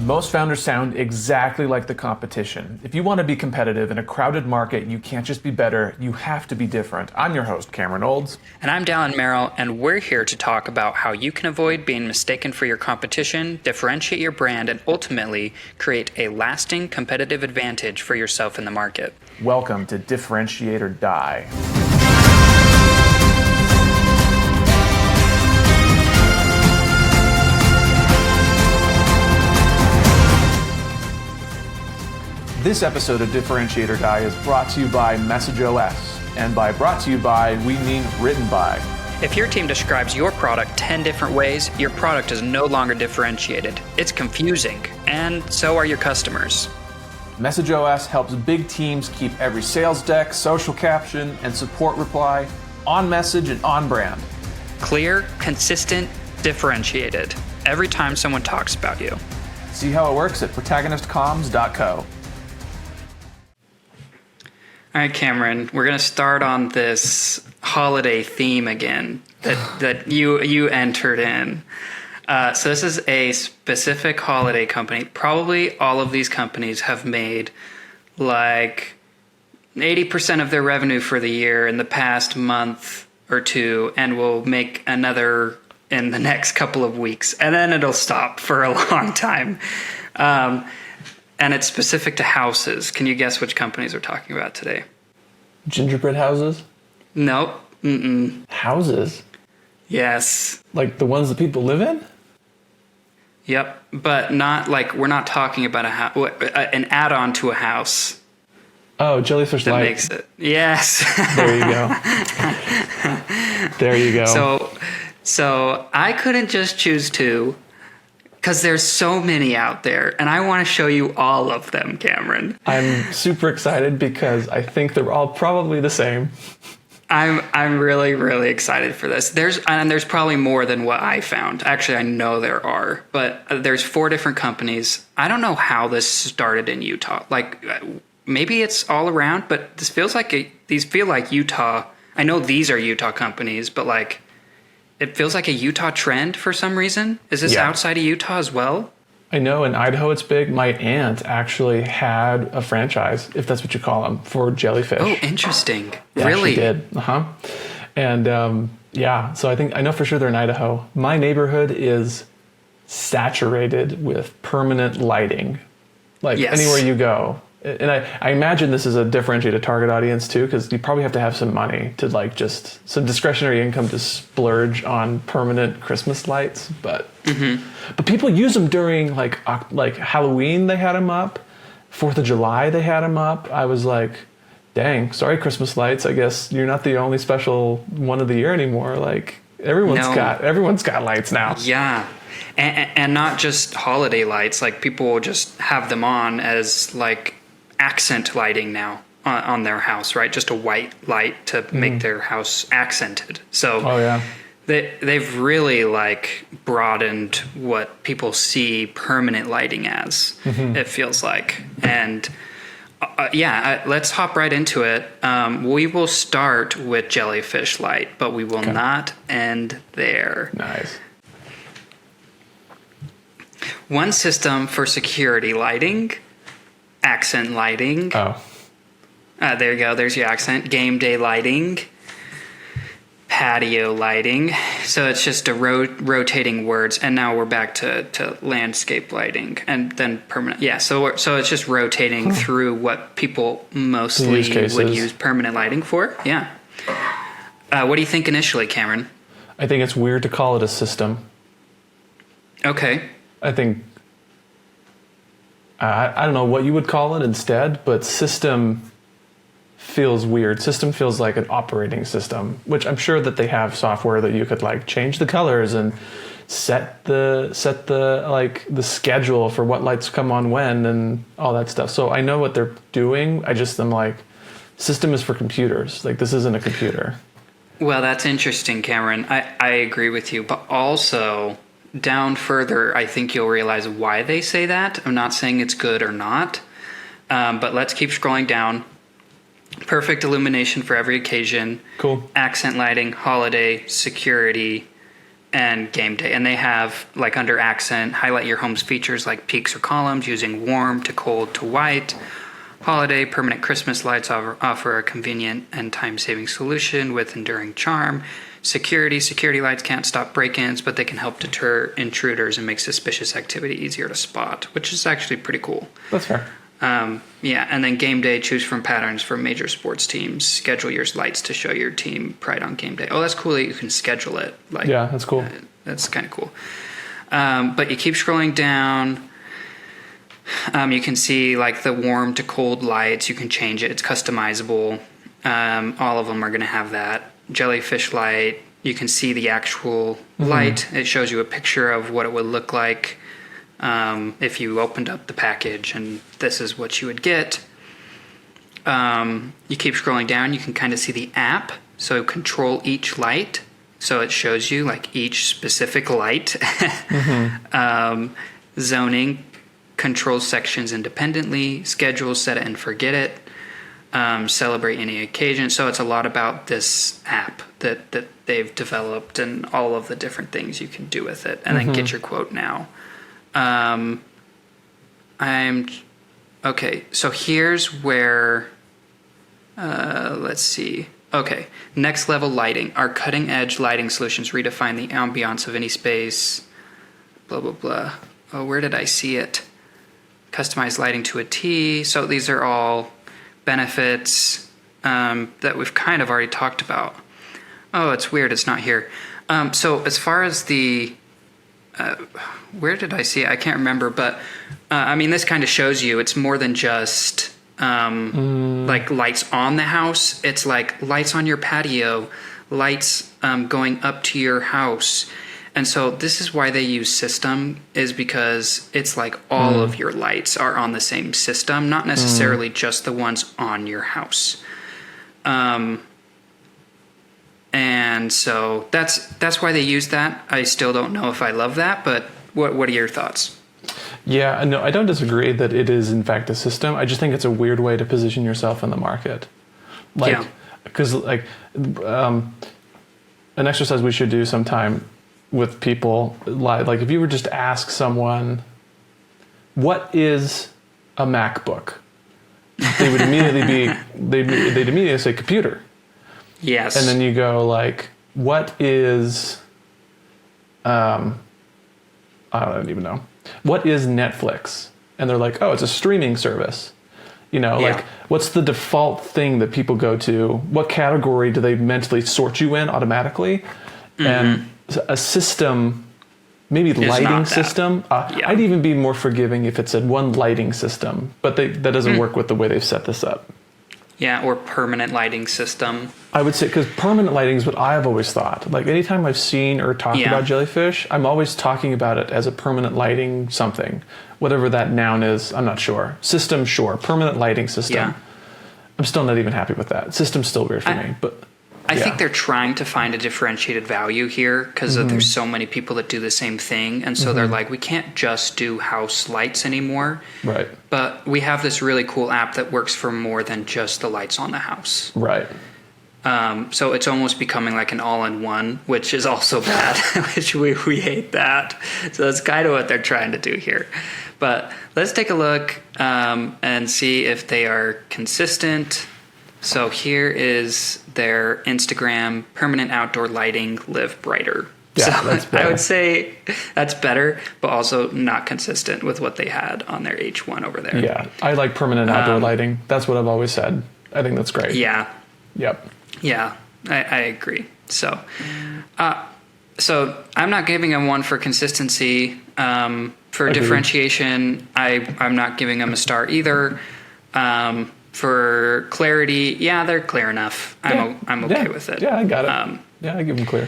Most founders sound exactly like the competition. If you want to be competitive in a crowded market, you can't just be better, you have to be different. I'm your host, Cameron Olds. And I'm Dallin Merrill, and we're here to talk about how you can avoid being mistaken for your competition, differentiate your brand, and ultimately create a lasting competitive advantage for yourself in the market. Welcome to Differentiate or Die. This episode of Differentiate or Die is brought to you by MessageOS. And by brought to you by, we mean written by. If your team describes your product 10 different ways, your product is no longer differentiated. It's confusing, and so are your customers. MessageOS helps big teams keep every sales deck, social caption, and support reply on message and on brand. Clear, consistent, differentiated. Every time someone talks about you. See how it works at protagonistcomms.co. All right, Cameron, we're going to start on this holiday theme again that you entered in. So this is a specific holiday company. Probably all of these companies have made like 80% of their revenue for the year in the past month or two, and will make another in the next couple of weeks, and then it'll stop for a long time. And it's specific to houses. Can you guess which companies we're talking about today? Gingerbread houses? Nope. Mm-mm. Houses? Yes. Like the ones that people live in? Yep. But not like, we're not talking about an add-on to a house. Oh, Jellyfish that Light. Makes it. Yes. There you go. There you go. So I couldn't just choose two, because there's so many out there, and I want to show you all of them, Cameron. I'm super excited because I think they're all probably the same. I'm really, really excited for this. There's probably more than what I found. Actually, I know there are, but there's 4 different companies. I don't know how this started in Utah. Like, maybe it's all around, but this feels like these feel like Utah. I know these are Utah companies, but like, it feels like a Utah trend for some reason. Is this outside of Utah as well? I know in Idaho it's big. My aunt actually had a franchise, if that's what you call them, for Jellyfish. Oh, interesting. Yeah, Really? She did. And so I know for sure they're in Idaho. My neighborhood is saturated with permanent lighting. Like anywhere you go. And I imagine this is a differentiated target audience too, because you probably have to have some money to like just some discretionary income to splurge on permanent Christmas lights. But but people use them during like Halloween. They had them up. 4th of July they had them up. I was like, dang, sorry Christmas lights. I guess you're not the only special one of the year anymore. Like everyone's got lights now. Yeah. And not just holiday lights. Like people will just have them on as like accent lighting now on their house, right? Just a white light to make their house accented. So they've really like broadened what people see permanent lighting as, it feels like. And let's hop right into it. We will start with Jellyfish Light, but we will not end there. Nice. One system for security lighting, accent lighting. Oh. There you go. There's your accent. Game day lighting. Patio lighting. So it's just a rotating words. And now we're back to landscape lighting. And then permanent. Yeah, so it's just rotating through what people mostly would use permanent lighting for. Yeah. What do you think initially, Cameron? I think it's weird to call it a system. Okay. I think... I don't know what you would call it instead, but system feels weird. System feels like an operating system, which I'm sure that they have software that you could like change the colors and set the schedule for what lights come on when and all that stuff. So I know what they're doing. I just am like, system is for computers. Like this isn't a computer. Well, that's interesting, Cameron. I agree with you, but also down further, I think you'll realize why they say that. I'm not saying it's good or not, but let's keep scrolling down. Perfect illumination for every occasion. Cool. Accent lighting, holiday, security, and game day. And they have, like, under accent, highlight your home's features like peaks or columns using warm to cold to white. Holiday permanent Christmas lights offer a convenient and time-saving solution with enduring charm. Security lights can't stop break-ins, but they can help deter intruders and make suspicious activity easier to spot, which is actually pretty cool. That's fair. Yeah, and then game day, choose from patterns from major sports teams. Schedule your lights to show your team pride on game day. Oh, that's cool that you can schedule it. Like, yeah, that's cool. That's kind of cool. But you keep scrolling down. You can see like the warm to cold lights. You can change it. It's customizable. All of them are going to have that. Jellyfish light. You can see the actual light. It shows you a picture of what it would look like if you opened up the package, and this is what you would get. You keep scrolling down. You can kind of see the app. So control each light. So it shows you like each specific light. Zoning. Control sections independently, schedule, set it and forget it, celebrate any occasion. So it's a lot about this app that they've developed and all of the different things you can do with it. And then get your quote now. Okay, so here's where, let's see. Okay, next level lighting. Our cutting edge lighting solutions redefine the ambiance of any space, blah, blah, blah. Oh, where did I see it? Customized lighting to a T. So these are all benefits that we've kind of already talked about. Oh, it's weird. It's not here. So as far as the... where did I see it? I can't remember. But, I mean, this kind of shows you it's more than just like lights on the house. It's like lights on your patio, lights going up to your house. And so this is why they use system, is because it's like all of your lights are on the same system, not necessarily just the ones on your house. And so that's why they use that. I still don't know if I love that, but what are your thoughts? Yeah, no, I don't disagree that it is in fact a system. I just think it's a weird way to position yourself in the market. Like, because like an exercise we should do sometime with people, like if you were just to ask someone, what is a MacBook? They would immediately they'd immediately say computer. Yes. And then you go like, what is, I don't even know. What is Netflix? And they're like, oh, it's a streaming service. You know, like what's the default thing that people go to? What category do they mentally sort you in automatically? And a system, maybe lighting system. I'd even be more forgiving if it said one lighting system, but that doesn't work with the way they've set this up. Yeah, or permanent lighting system. I would say, because permanent lighting is what I've always thought. Like anytime I've seen or talked about Jellyfish, I'm always talking about it as a permanent lighting something. Whatever that noun is, I'm not sure. System, sure. Permanent lighting system. Yeah. I'm still not even happy with that. System's still weird for me, but... I think they're trying to find a differentiated value here because there's so many people that do the same thing. And so they're like, we can't just do house lights anymore. Right. But we have this really cool app that works for more than just the lights on the house. Right. So it's almost becoming like an all-in-one, which is also bad, which we hate that. So that's kind of what they're trying to do here. But let's take a look and see if they are consistent. So here is their Instagram, permanent outdoor lighting, live brighter. Yeah, so that's better. I would say that's better, but also not consistent with what they had on their H1 over there. Yeah, I like permanent outdoor lighting. That's what I've always said. I think that's great. Yeah. Yep. Yeah, I agree. So I'm not giving them one for consistency. For differentiation, I'm not giving them a star either. For clarity, they're clear enough. I'm okay with it. Yeah, I got it. I give them clear.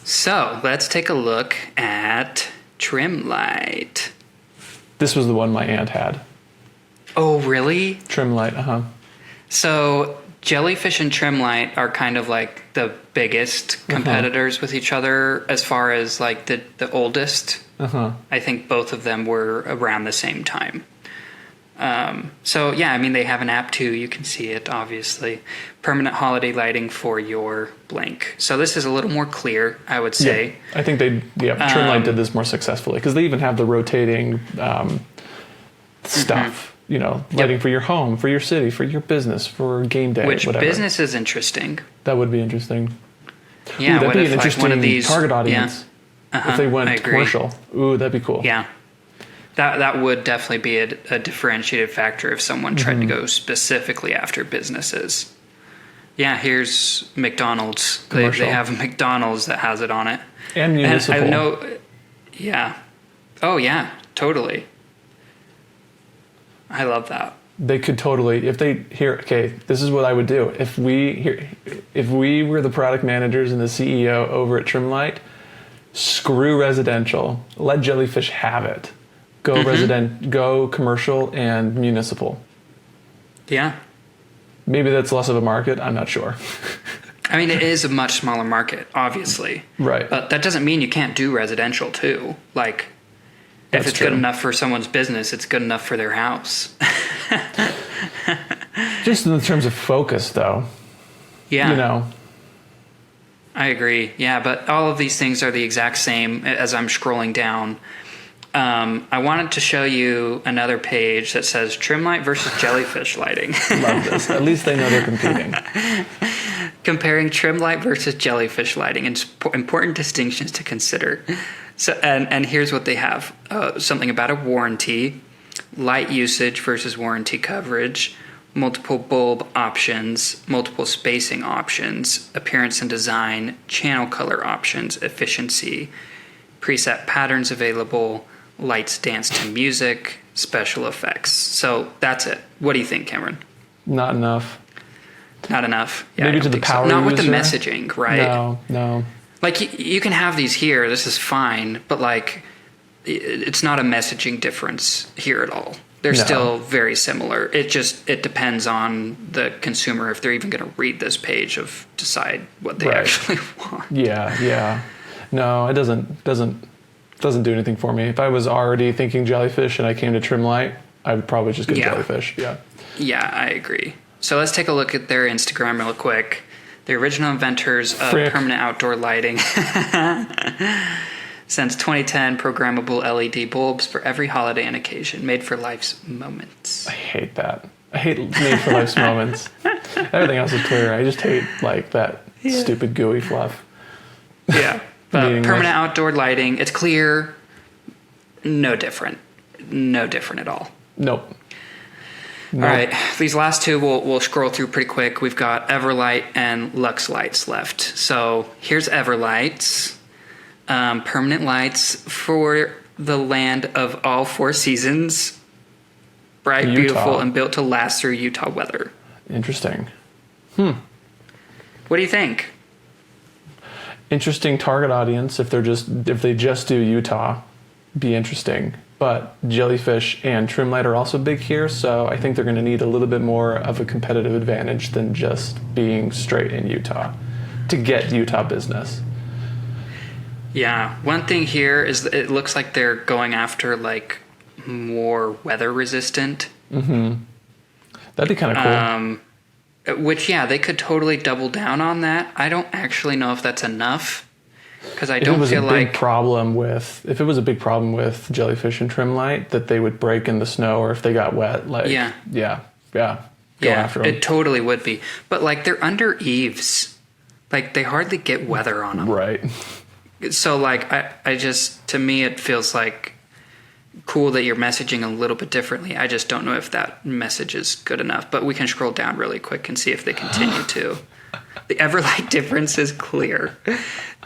So let's take a look at Trimlight. This was the one my aunt had. Oh, really? Trimlight, So Jellyfish and Trimlight are kind of like the biggest competitors with each other as far as like the oldest. I think both of them were around the same time. So yeah, I mean, they have an app too. You can see it, obviously. Permanent holiday lighting for your blank. So this is a little more clear, I would say. Yeah, I think Trimlight did this more successfully because they even have the rotating stuff, lighting for your home, for your city, for your business, for game day, Which whatever. business is interesting. That would be interesting. Yeah, that'd what be if an interesting one of these target audience. Yeah. If they went commercial. Ooh, that'd be cool. Yeah. That would definitely be a differentiated factor if someone tried to go specifically after businesses. Yeah, here's McDonald's. They have a McDonald's that has it on it. And municipal. And I know, yeah. Oh, yeah, totally. I love that. They could totally, this is what I would do. If we were the product managers and the CEO over at Trimlight, screw residential, let Jellyfish have it. Go commercial and municipal. Yeah. Maybe that's less of a market. I'm not sure. I mean, it is a much smaller market, obviously. Right. But that doesn't mean you can't do residential too. Like, if it's good enough for someone's business, it's good enough for their house. Just in terms of focus, though. Yeah. I agree. Yeah, but all of these things are the exact same as I'm scrolling down. I wanted to show you another page that says Trimlight versus Jellyfish lighting. Love this. At least they know they're competing. Comparing Trimlight versus Jellyfish lighting and important distinctions to consider. So, and here's what they have. Something about a warranty, light usage versus warranty coverage, multiple bulb options, multiple spacing options, appearance and design, channel color options, efficiency, preset patterns available, lights dance to music, special effects. So that's it. What do you think, Cameron? Not enough. Not enough. Yeah, maybe to the power user. Not with the messaging, right? No. Like you can have these here. This is fine, but like it's not a messaging difference here at all. They're still very similar. It depends on the consumer if they're even going to read this page of decide what they actually want. Yeah. No, it doesn't do anything for me. If I was already thinking Jellyfish and I came to Trimlight, I would probably just get Jellyfish. Yeah. Yeah, I agree. So let's take a look at their Instagram real quick. The original inventors of permanent outdoor lighting. Since 2010, programmable LED bulbs for every holiday and occasion, made for life's moments. I hate that. I hate made for life's moments. Everything else is clear. I just hate that stupid gooey fluff. Yeah. But permanent outdoor lighting, it's clear, no different. No different at all. Nope. All right. These last two we'll scroll through pretty quick. We've got EverLight and Luxlights left. So here's EverLights. Permanent lights for the land of all four seasons. Bright, beautiful, and built to last through Utah weather. Interesting. What do you think? Interesting target audience. If they just do Utah, be interesting. But Jellyfish and Trimlight are also big here, so I think they're going to need a little bit more of a competitive advantage than just being straight in Utah to get Utah business. Yeah, one thing here is it looks like they're going after like more weather resistant. Mm-hmm. That'd be kind of cool. Which, yeah, they could totally double down on that. I don't actually know if that's enough because I don't feel like if it was a big problem with Jellyfish and Trimlight that they would break in the snow or if they got wet, go after them. It totally would be. But like they're under eaves, like they hardly get weather on them. Right. So like I just, to me it feels like cool that you're messaging a little bit differently. I just don't know if that message is good enough. But we can scroll down really quick and see if they continue to. The EverLight difference is clear.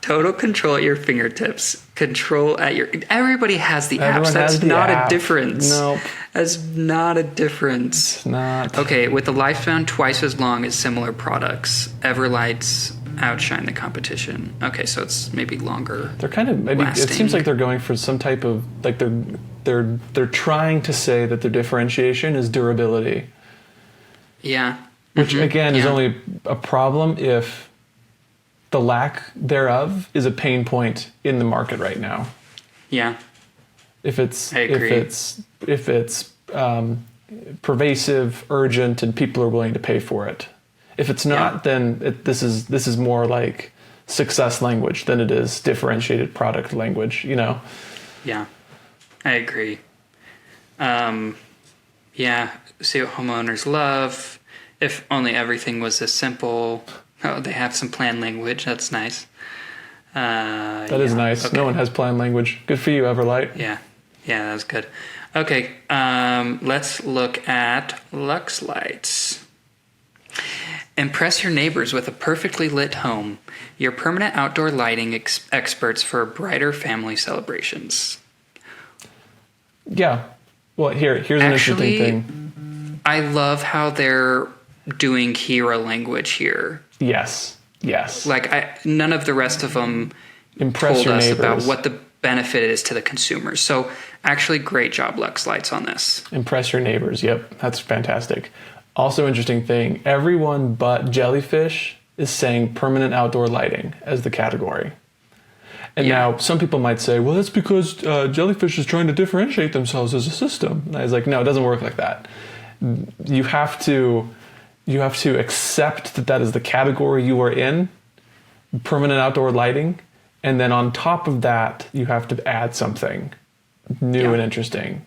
Total control at your fingertips. Control at your... Everybody has the apps. That's not a difference. Nope. That's not a difference. It's not. Okay, with the lifespan twice as long as similar products, EverLights outshine the competition. Okay, so it's maybe longer. They're kind of... It seems like they're going for some type of... Like they're trying to say that their differentiation is durability. Yeah. Which, again, is only a problem if the lack thereof is a pain point in the market right now. Yeah. If it's pervasive, urgent, and people are willing to pay for it. If it's not, then this is more like success language than it is differentiated product language, you know? Yeah, I agree. Yeah, see what homeowners love. If only everything was this simple. Oh, they have some plan language. That's nice. That is nice. Okay. No one has plan language. Good for you, EverLight. Yeah, that was good. Okay, let's look at Luxlights. Impress your neighbors with a perfectly lit home. Your permanent outdoor lighting experts for brighter family celebrations. Yeah. Well, here's an interesting thing. I love how they're doing hero language here. Yes. Like none of the rest of them told us about what the benefit is to the consumers. So actually, great job, Luxlights, on this. Impress your neighbors. Yep, that's fantastic. Also interesting thing, everyone but Jellyfish is saying permanent outdoor lighting as the category. And now some people might say, well, that's because Jellyfish is trying to differentiate themselves as a system. And I was like, no, it doesn't work like that. You have to accept that is the category you are in, permanent outdoor lighting. And then on top of that, you have to add something new and interesting.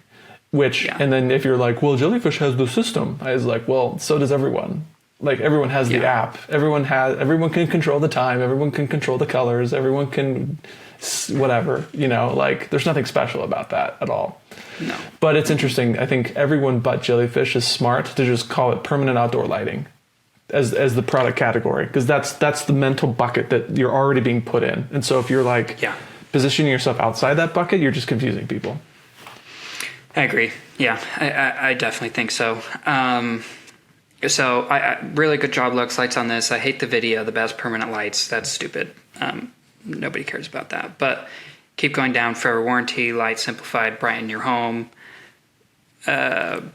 And then if you're like, well, Jellyfish has the system, I was like, well, so does everyone. Like everyone has the app. Everyone can control the time. Everyone can control the colors. Everyone can whatever, you know, like there's nothing special about that at all. No. But it's interesting. I think everyone but Jellyfish is smart to just call it permanent outdoor lighting as the product category, because that's the mental bucket that you're already being put in. And so if you're like positioning yourself outside that bucket, you're just confusing people. I agree. Yeah, I definitely think so. So I really good job, Luxlights, on this. I hate the video, the best permanent lights. That's stupid. Nobody cares about that. But keep going down. Forever warranty, light simplified, brighten your home. Hiring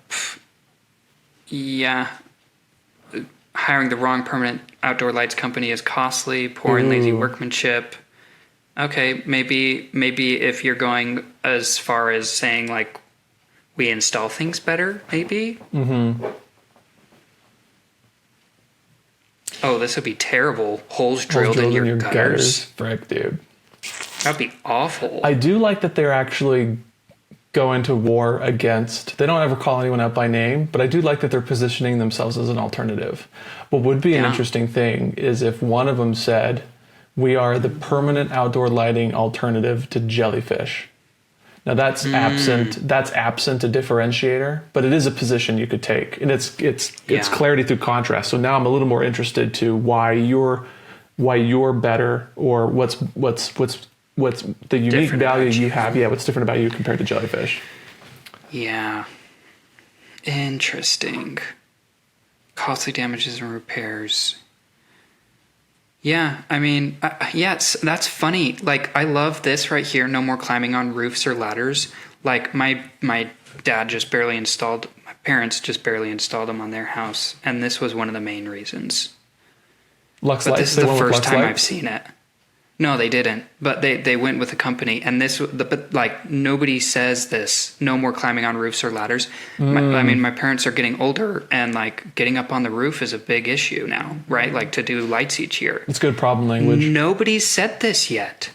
the wrong permanent outdoor lights company is costly. Poor and lazy workmanship. Okay, maybe if you're going as far as saying like we install things better, maybe. Mm-hmm. Oh, this would be terrible. Holes drilled in your gutters. Frick, dude. That'd be awful. I do like that they're actually going to war against. They don't ever call anyone out by name, but I do like that they're positioning themselves as an alternative. What would be an interesting thing is if one of them said, we are the permanent outdoor lighting alternative to Jellyfish. Now that's absent a differentiator, but it is a position you could take, and it's clarity through contrast. So now I'm a little more interested to why you're better, or what's the unique value you have. Yeah, what's different about you compared to Jellyfish? Yeah, interesting. Costly damages and repairs. Yeah, I mean, that's funny. Like, I love this right here. No more climbing on roofs or ladders. Like, my parents just barely installed them on their house, and this was one of the main reasons. Luxlights. But this is the first time I've seen it. No, they didn't. But they went with a company, and but like nobody says this. No more climbing on roofs or ladders. My parents are getting older, and like getting up on the roof is a big issue now, right? Like to do lights each year. It's good problem language. Nobody's said this yet.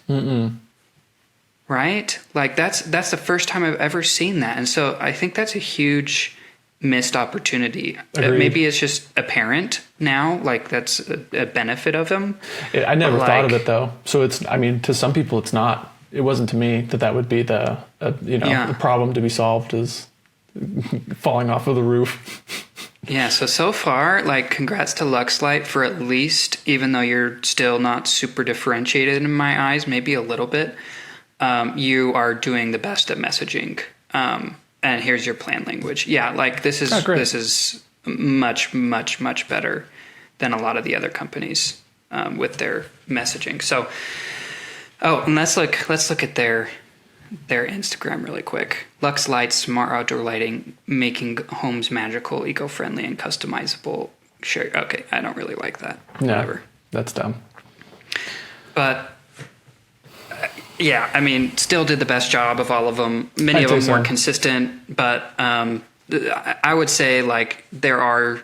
Right? Like that's the first time I've ever seen that, and so I think that's a huge missed opportunity. Maybe it's just apparent now, like that's a benefit of them. I never thought of it though. So to some people it's not. It wasn't to me that would be the problem to be solved is falling off of the roof. Yeah, so far, like congrats to Luxlight for at least, even though you're still not super differentiated in my eyes, maybe a little bit, you are doing the best at messaging. And here's your plan language. Yeah, like this is much, much, much better than a lot of the other companies with their messaging. So, and let's look at their Instagram really quick. Luxlights, smart outdoor lighting, making homes magical, eco-friendly, and customizable. Sure. Okay, I don't really like that. No, whatever. That's dumb. But. Yeah, I mean, still did the best job of all of them. Many of them weren't consistent, but I would say like there are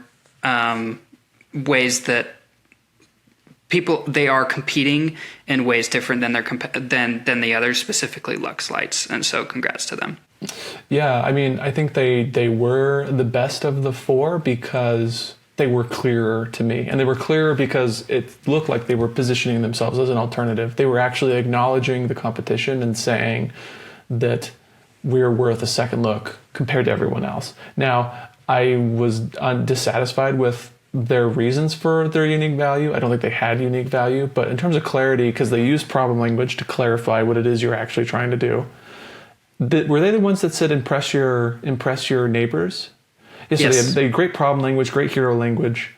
ways that they are competing in ways different than than the others, specifically Luxlights, and so congrats to them. Yeah, I mean, I think they were the best of the four because they were clearer to me, and they were clearer because it looked like they were positioning themselves as an alternative. They were actually acknowledging the competition and saying that we're worth a second look compared to everyone else. Now, I was dissatisfied with their reasons for their unique value. I don't think they had unique value, but in terms of clarity, because they use problem language to clarify what it is you're actually trying to do. Were they the ones that said impress your neighbors? Yeah, so yes. they had great problem language, great hero language.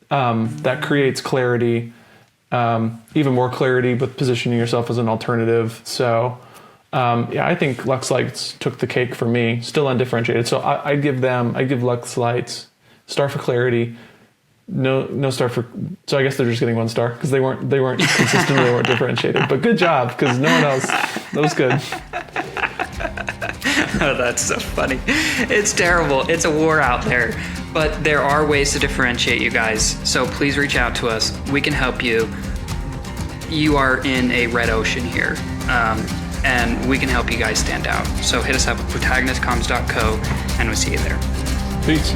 That creates clarity, even more clarity with positioning yourself as an alternative. So I think Luxlights took the cake for me, still undifferentiated. So I give Luxlights star for clarity. No star for. So I guess they're just getting 1 star because they weren't consistent, they weren't differentiated. But good job, because no one else. That was good. Oh, that's so funny. It's terrible. It's a war out there, but there are ways to differentiate, you guys. So please reach out to us. We can help you. You are in a red ocean here, and we can help you guys stand out. So hit us up at protagonistcomms.co, and we'll see you there. Peace.